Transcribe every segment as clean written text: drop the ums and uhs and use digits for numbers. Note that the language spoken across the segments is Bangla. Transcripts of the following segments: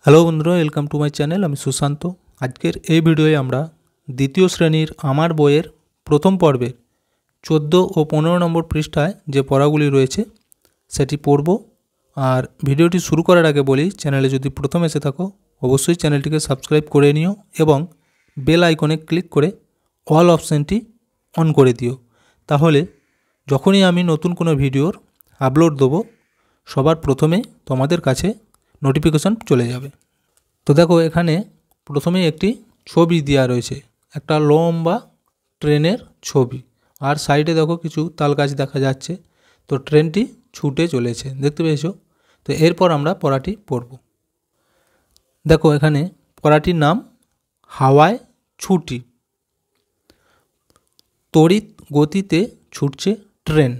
হ্যালো বন্ধুরা, ওয়েলকাম টু মাই চ্যানেল। আমি সুশান্ত। আজকের এই ভিডিওয়ে আমরা দ্বিতীয় শ্রেণীর আমার বইয়ের প্রথম পর্বের 14 ও 15 নম্বর পৃষ্ঠায় যে পড়াগুলি রয়েছে সেটি পড়ব। আর ভিডিওটি শুরু করার আগে বলি, চ্যানেলে যদি প্রথম এসে থাকো অবশ্যই চ্যানেলটিকে সাবস্ক্রাইব করে নিও এবং বেল আইকনে ক্লিক করে অল অপশানটি অন করে দিও। তাহলে যখনই আমি নতুন কোনো ভিডিওর আপলোড দেবো সবার প্রথমে তোমাদের কাছে নোটিফিকেশন চলে যাবে। তো দেখো, এখানে প্রথমেই একটি ছবি দেওয়া রয়েছে, একটা লম্বা ট্রেনের ছবি। আর সাইডে দেখো কিছু তাল গাছ দেখা যাচ্ছে। তো ট্রেনটি ছুটে চলেছে, দেখতে পেয়েছো। তো এরপর আমরা পড়াটি পড়ব। দেখো, এখানে পড়াটির নাম হাওয়ায় ছুটি। তড়িৎ গতিতে ছুটছে ট্রেন,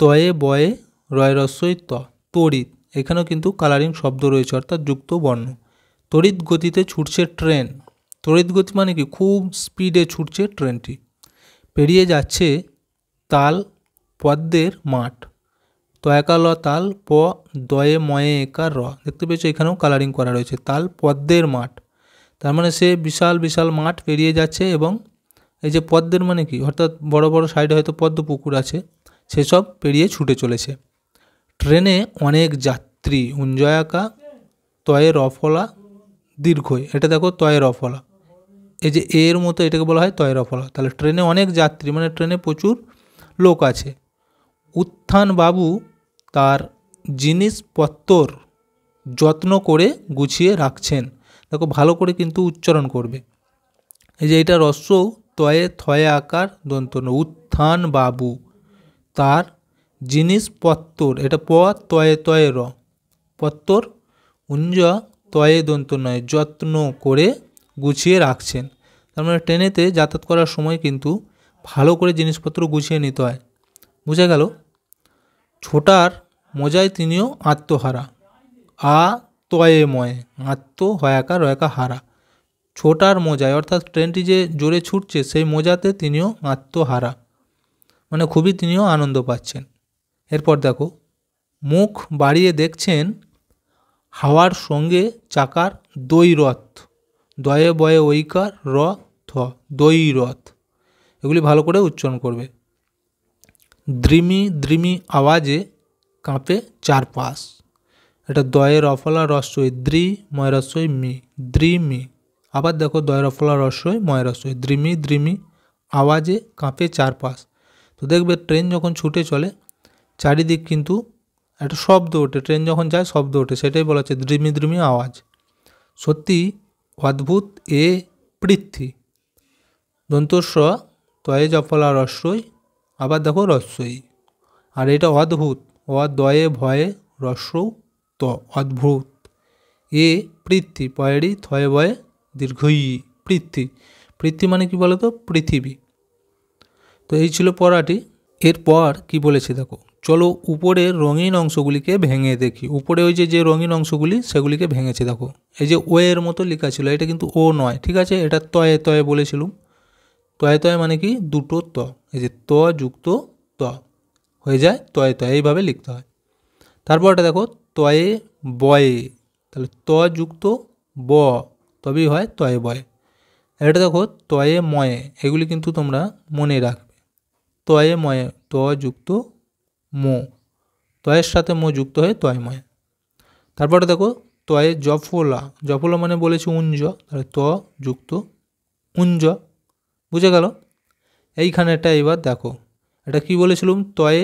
তয়ে বয়ে রয় রস্যই ত। তড়িৎ, এখানেও কিন্তু কালারিং শব্দ রয়েছে, অর্থাৎ যুক্ত বর্ণ। তড়িৎ গতিতে ছুটছে ট্রেন। তড়িৎ গতি মানে কি? খুব স্পিডে ছুটছে ট্রেনটি। পেরিয়ে যাচ্ছে তাল পদ্মের মাঠ। তয়াকা ল তাল প দয়ে ময়ে একা র। দেখতে পেয়েছো, এখানেও কালারিং করা রয়েছে। তাল পদ্মের মাঠ, তার মানে সে বিশাল বিশাল মাঠ পেরিয়ে যাচ্ছে। এবং এই যে পদ্মের মানে কি, অর্থাৎ বড় বড় সাইডে হয়তো পদ্ম পুকুর আছে, সেসব পেরিয়ে ছুটে চলেছে। ট্রেনে অনেক যাত্রী। উঞ্জয়াকা তয়ে রফলা দীর্ঘই। এটা দেখো তয়ে রফলা, এই যে এর মতো, এটাকে বলা হয় তয়ে রফলা। তাহলে ট্রেনে অনেক যাত্রী মানে ট্রেনে প্রচুর লোক আছে। উত্থান বাবু তার জিনিসপত্তর যত্ন করে গুছিয়ে রাখছেন। দেখো, ভালো করে কিন্তু উচ্চারণ করবে। এই যে এটা রস্য তয়ে থয়ে আকার দন্তন্য। উত্থান বাবু তার জিনিসপত্তর, এটা প তয়ে তয়ে র, পত্তর উঞ্জ তয়ে দন্ত নয়, যত্ন করে গুছিয়ে রাখছেন। তার মানে ট্রেনেতে যাতায়াত করার সময় কিন্তু ভালো করে জিনিসপত্র গুছিয়ে নিতে হয়। বুঝে গেল? ছোটার মজায় তিনিও আত্মহারা। আ তয়ে ময়ে, আত্ম হয়াকা রয়াকা হারা। ছোটার মজায়, অর্থাৎ ট্রেনটি যে জোরে ছুটছে সেই মজাতে তিনিও আত্মহারা, মানে খুবই তিনিও আনন্দ পাচ্ছেন। এরপর দেখো, মুখ বাড়িয়ে দেখছেন হাওয়ার সঙ্গে চাকার দৈরথ। দয়ে বয়ে ঐকার র থ, দৈরথ। এগুলি ভালো করে উচ্চারণ করবে। দ্রিমি দ্রিমি আওয়াজে কাঁপে চারপাশ। এটা দয়ে রফলা রস্যই দ্রি ময় রস্যই মি, দ্রিমি। আবার দেখো, দয়ে রফলা রস্যই ময় রস্যই, দ্রিমি দ্রিমি আওয়াজে কাঁপে চারপাশ। তো দেখবে ট্রেন যখন ছুটে চলে চারিদিক কিন্তু একটা শব্দ ওঠে। ট্রেন যখন যায় শব্দ ওঠে, সেটাই বলা হচ্ছে দ্রিমি দ্রিমি আওয়াজ। সত্যি অদ্ভুত এ পৃথ্বী। দন্তস্ব তয়ে জফলা রস্যই, আবার দেখো রস্যই। আর এটা অদ্ভুত, দয়ে ভয়ে রস্যৌ ত, অদ্ভুত। এ পৃথ্বী, পয়েডি থয়ে বয়ে দীর্ঘই, পৃথ্বী। পৃথ্বী মানে কি বলো তো? পৃথিবী। তো এই ছিল পড়াটি। এরপর কি বলেছে দেখো, চলো উপরের রঙিন অংশগুলিকে ভেঙে দেখি। উপরে ওই যে রঙিন অংশগুলি সেগুলিকে ভেঙেছে। দেখো, এই যে ও এর মতো লেখা ছিল, এটা কিন্তু ও নয়, ঠিক আছে? এটা তয়ে তয়ে বলেছিলাম। তয়ে তয়ে মানে কি? দুটো ত, এই যে ত যুক্ত ত হয়ে যায় তয়ে তয়ে, এইভাবে লিখতে হয়। তারপর এটা দেখো, তয়ে বয়ে, তাহলে ত যুক্ত ব তবেই হয় তয়ে বয়ে। এটা দেখো তয়ে ময়ে, এগুলি কিন্তু তোমরা মনে রাখবে। তয়ে ময়ে, ত যুক্ত মো, তয়ের সাথে মো যুক্ত হয়ে তয় ময়ে। তারপরে দেখো তয়ে জফলা। জফলা মানে বলেছি উঞ্জ, তাহলে ত যুক্ত উঞ্জ। বুঝে গেল? এইখানেটা এবার দেখো, এটা কি বলেছিলাম? তয়ে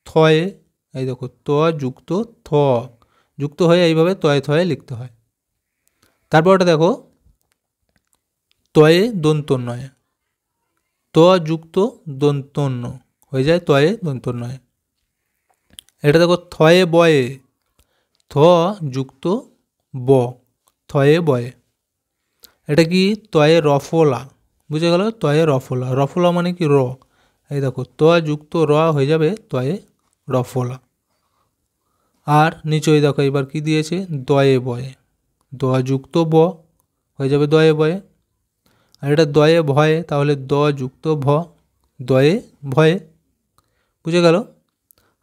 থয়ে, এই দেখো ত যুক্ত থ যুক্ত হয়ে এইভাবে তয়ে থয়ে লিখতে হয়। তারপর এটা দেখো তয়ে দন্তন্বয়, ত যুক্ত দন্তন্য হয়ে যায় তয়ে দন্তন্বয়। এটা দেখো থয়ে বয়ে, থ যুক্ত ব, থয়ে বয়ে। এটা কি? তয়ে রফলা। বুঝে গেল? তয়ে রফলা। রফলা মানে কি? র। এই দেখো ত যুক্ত র হয়ে যাবে তয়ে রফলা। আর নিচে দেখো এবার কি দিয়েছে? দয়ে বয়ে, দ যুক্ত ব হয়ে যাবে দয়ে বয়ে। আর এটা দয়ে ভয়ে, তাহলে দ যুক্ত ভ, দয়ে ভয়ে। বুঝে গেল?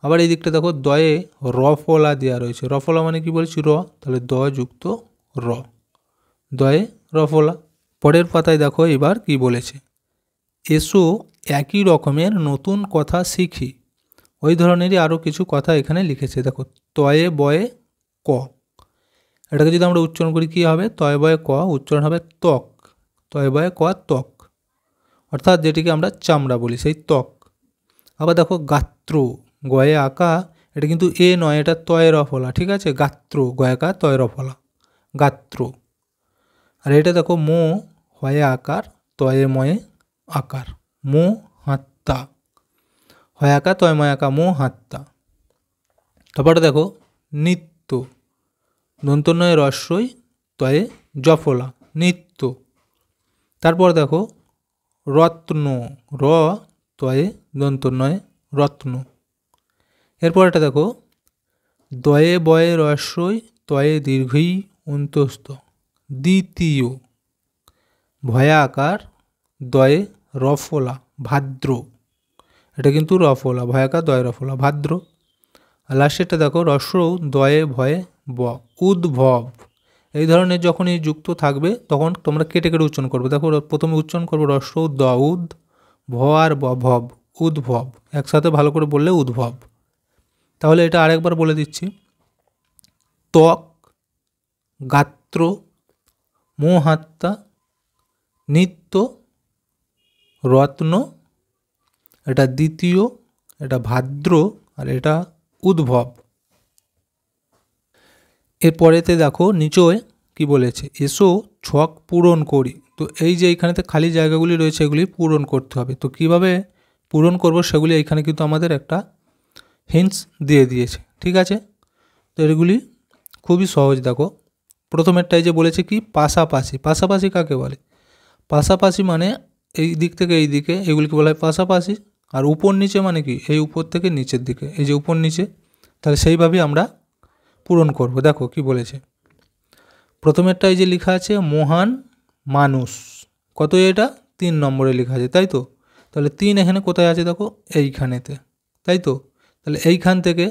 আবার এই দিকটা দেখো দয়ে রফলা দেওয়া রয়েছে, রফলা মানে কি বলছি র, তাহলে দ যুক্ত র, দয়ে রফলা। পরের পাতায় দেখো এবার কি বলেছে, এসো একই রকমের নতুন কথা শিখি। ওই ধরনেরই আরও কিছু কথা এখানে লিখেছে। দেখো তয়ে বয়ে ক, এটাকে যদি আমরা উচ্চারণ করি কী হবে, তয়ে বয়ে ক উচ্চারণ হবে ত্বক, তয়ে বয়ে ক ত্বক, অর্থাৎ যেটিকে আমরা চামড়া বলি সেই ত্বক। আবার দেখো গাত্র, গয়ে আঁকা, এটা কিন্তু এ নয়, এটা তয়ে রফলা, ঠিক আছে, গাত্র গয়ে আঁকা তয়ে রফলা, গাত্র। আর এটা দেখো মো হয়ে আকার, তয়ে ময়ে আকার, মো হাত্তা, হয় আঁকা তয় ময় আঁকা, মো হাত্তা। তারপরে দেখো নিত্য, দন্তন্বয়ে রস্যই, তয়ে জফলা, নিত্য। তারপর দেখো রত্ন, র তয়ে দন্তন্বয়ে রত্ন। এরপর এটা দেখো দয়ে বয়ে রস্যই, তয়ে দীর্ঘই অন্তস্থ, দ্বিতীয়, ভয়া আকার, দয়ে রফলা, ভাদ্র, এটা কিন্তু রফলা, ভয়াকার দয়ে রফলা, ভাদ্র। আর লাস্টেরটা দেখো রস্য দয়ে ভয়ে ব, উদ্ভব। এই ধরনের যখন এই যুক্ত থাকবে তখন তোমরা কেটে কেটে উচ্চারণ করবে। দেখো প্রথমে উচ্চারণ করবো রস্য দ উদ, ভ আর ব ভব, উদ্ভব, একসাথে ভালো করে বললে উদ্ভব। তাহলে এটা আরেকবার বলে দিচ্ছি, ত্বক, গাত্র, মোহাত্তা, নিত্য, রত্ন, এটা দ্বিতীয়, এটা ভাদ্র, আর এটা উদ্ভব। এরপরেতে দেখো নিচয় কি বলেছে, এসো ছক পূরণ করি। তো এই যে এইখানেতে খালি জায়গাগুলি রয়েছে এগুলি পূরণ করতে হবে। তো কিভাবে পূরণ করব সেগুলি এইখানে কিন্তু আমাদের একটা হিন্টস দিয়ে দিয়েছে, ঠিক আছে। তো এগুলি খুবই সহজ। দেখো প্রথমেরটাই যে বলেছে কি পাশাপাশি, পাশাপাশি কাকে বলে, পাশাপাশি মানে এই দিক থেকে এই দিকে, এগুলিকে বলা হয় পাশাপাশি। আর উপর নিচে মানে কি, এই উপর থেকে নিচের দিকে, এই যে উপর নিচে, তাহলে সেইভাবেই আমরা পূরণ করব। দেখো কি বলেছে, প্রথমেরটা এই যে লেখা আছে মহান মানুষ, কত এটা 3 নম্বরে লেখা আছে, তাই তো। তাহলে 3 এখানে কোথায় আছে দেখো এইখানেতে, তাই তো। তাহলে এইখান থেকে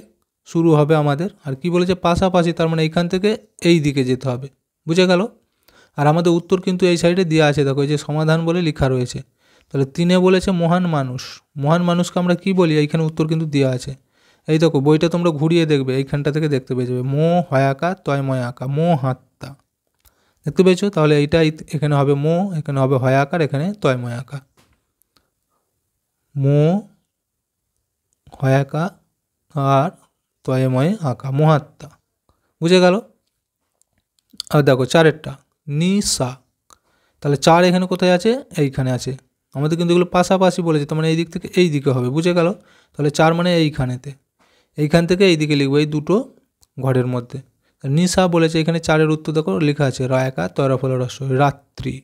শুরু হবে আমাদের। আর কি বলেছে পাশাপাশি, তার মানে এইখান থেকে এই দিকে যেতে হবে, বুঝে গেল। আর আমাদের উত্তর কিন্তু এই সাইডে দেওয়া আছে, দেখো এই যে সমাধান বলে লেখা রয়েছে। তাহলে 3 বলেছে মহান মানুষ, মহান মানুষকে আমরা কি বলি, এইখানে উত্তর কিন্তু দেওয়া আছে। এই দেখো বইটা তোমরা ঘুরিয়ে দেখবে, এইখানটা থেকে দেখতে পেয়ে যাবে, মো হয় আঁকা তয় ময় আঁকা, মো হাত্তা, দেখতে পেয়েছো। তাহলে এইটা এখানে হবে মো, এখানে হবে হয় আকার, এখানে তয় ময় আঁকা, মো হয় আঁকা আর তয় ময় আঁকা, মোহাত্তা, বুঝে গেল। আর দেখো 4এরটা নিশা, তাহলে 4 এখানে কোথায় আছে, এইখানে আছে। আমাদের কিন্তু এগুলো পাশাপাশি বলেছে, তার মানে এই দিক থেকে এই দিকে হবে, বুঝে গেল। তাহলে 4 মানে এইখানেতে, এইখান থেকে এই দিকে লিখবো, এই দুটো ঘরের মধ্যে। নিশা বলেছে, এখানে 4-এর উত্তর দেখো লেখা আছে রায়কা তয়রফল রস্য, রাত্রি।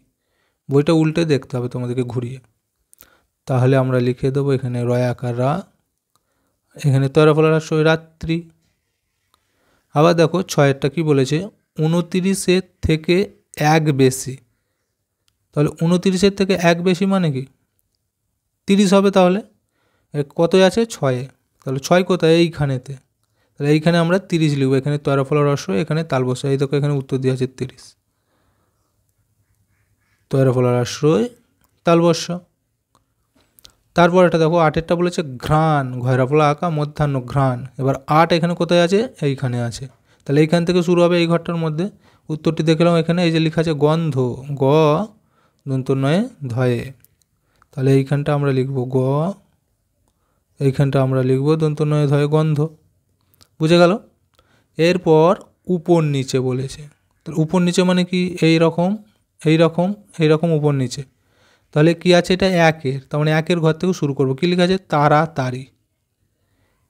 বইটা উল্টে দেখতে হবে তোমাদেরকে ঘুরিয়ে। তাহলে আমরা লিখে দেবো এখানে রয়াকার রা, এখানে তয়রফল রস্য, রাত্রি। আবার দেখো 6-এরটা কি বলেছে, 29-এর থেকে 1 বেশি। তাহলে 29-এর থেকে 1 বেশি মানে কি 30 হবে। তাহলে কত আছে 6-এ, তাহলে 6 কোথায় এইখানেতে, তাহলে এইখানে আমরা 30 লিখবো, এখানে তয়রফল রস্য, এখানে তাল বসা, এই দেখো এখানে উত্তর দিয়ে আছে 30, তয়রফল রস্য তাল বসা। তারপর এটা দেখো 8-এরটা বলেছে ঘ্রাণ, ঘয়রাফলা আঁকা মধ্যাহ্ন, ঘ্রাণ। এবার 8 এখানে কোথায় আছে, এইখানে আছে, তাহলে এইখান থেকে শুরু হবে এই ঘরটার মধ্যে। উত্তরটি দেখলাম এখানে, এই যে লেখা আছে গন্ধ, গ দন্তন্বয়ে ধয়ে, তাহলে এইখানটা আমরা লিখব গ, এইখানটা আমরা লিখব দন্তন্বয়ে ধয়ে, গন্ধ, বুঝে গেল। এরপর উপর নিচে বলেছে, উপর নিচে মানে কি এইরকম এইরকম এইরকম উপর নিচে। তাহলে কি আছে এটা 1-এর, তার মানে 1-এর ঘর থেকে শুরু করব। কী লেখা আছে তাড়াতাড়ি,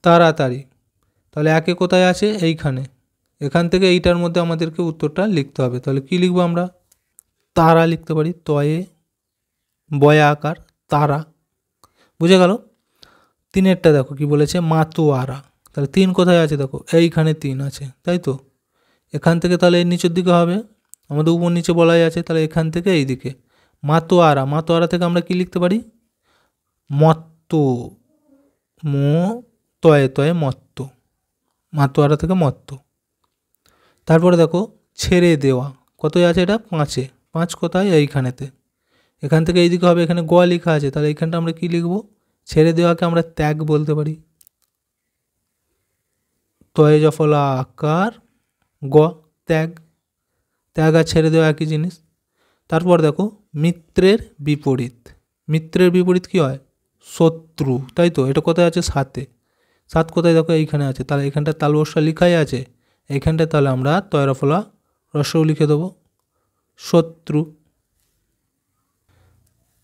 তাড়াতাড়ি। তাহলে 1-এ কোথায় আছে এইখানে, এখান থেকে এইটার মধ্যে আমাদেরকে উত্তরটা লিখতে হবে। তাহলে কি লিখবো আমরা, তারা লিখতে পারি, তয়ে বয়া আকার তারা, বুঝে গেল। 3-এরটা দেখো কি বলেছে মাতোয়ারা, তাহলে 3 কোথায় আছে দেখো এইখানে 3 আছে, তাই তো। এখান থেকে তাহলে এর নিচের দিকে হবে, আমাদের উপর নিচে বলাই আছে, তাহলে এখান থেকে এই দিকে মাতোয়ারা, মাতোয়ারা থেকে আমরা কি লিখতে পারি মত্ত, মো তয়ে তয়ে মত্ত, মাতোয়ারা থেকে মত্ত। তারপরে দেখো ছেড়ে দেওয়া, কতই আছে এটা? 5-এ। 5 কোথায়? এইখানেতে। এখান থেকে এইদিকে হবে, এখানে গ লেখা আছে, তাহলে এইখানটা আমরা কি লিখব? ছেড়ে দেওয়াকে আমরা ত্যাগ বলতে পারি। তয়ে জফলা আকার গ, ত্যাগ। ত্যাগ আর ছেড়ে দেওয়া একই জিনিস। তারপর দেখো মিত্রের বিপরীত। মিত্রের বিপরীত কি হয়? শত্রু, তাই তো? এটা কোথায় আছে? 7-এ। 7 কোথায়? দেখো এইখানে আছে, তাহলে এইখানটা তালবস্যা লিখাই আছে, এইখানটায় তাহলে আমরা তয়রফলা রস্যও লিখে দেবো, শত্রু।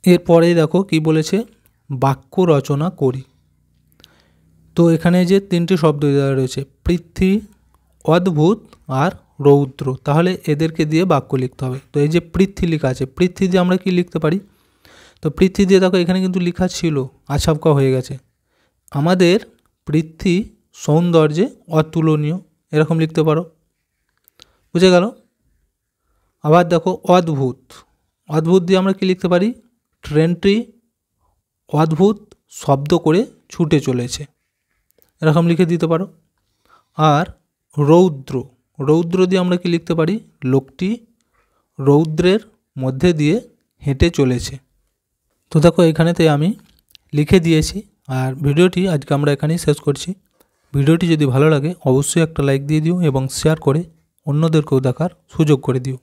এরপরেই দেখো কি বলেছে? বাক্য রচনা করি। তো এখানে যে 3টি শব্দ দেওয়া রয়েছে, পৃথ্বী, অদ্ভুত আর রৌদ্র, তাহলে এদেরকে দিয়ে বাক্য লিখতে হবে। তো এই যে পৃথ্বী লেখা আছে, পৃথ্বী দিয়ে আমরা কি লিখতে পারি? তো পৃথ্বী দিয়ে দেখো এখানে কিন্তু লেখা ছিল, আছাপকা হয়ে গেছে। আমাদের পৃথ্বী সৌন্দর্যে অতুলনীয়, এরকম লিখতে পারো, বুঝে গেল? আবার দেখো অদ্ভুত, অদ্ভুত দিয়ে আমরা কি লিখতে পারি? ট্রেনটি অদ্ভুত শব্দ করে ছুটে চলেছে, এরকম লিখে দিতে পারো। আর রৌদ্র, রৌদ্র দিয়ে আমরা কি লিখতে পারি? লোকটি রৌদ্রের মধ্যে দিয়ে হেঁটে চলেছে। তো দেখো এখানেতে আমি লিখে দিয়েছি, আর ভিডিওটি আজকে আমরা এখানেই শেষ করছি। ভিডিওটি যদি ভালো লাগে অবশ্যই একটা লাইক দিয়ে দিও এবং শেয়ার করে অন্যদেরকেও দেখার সুযোগ করে দিও।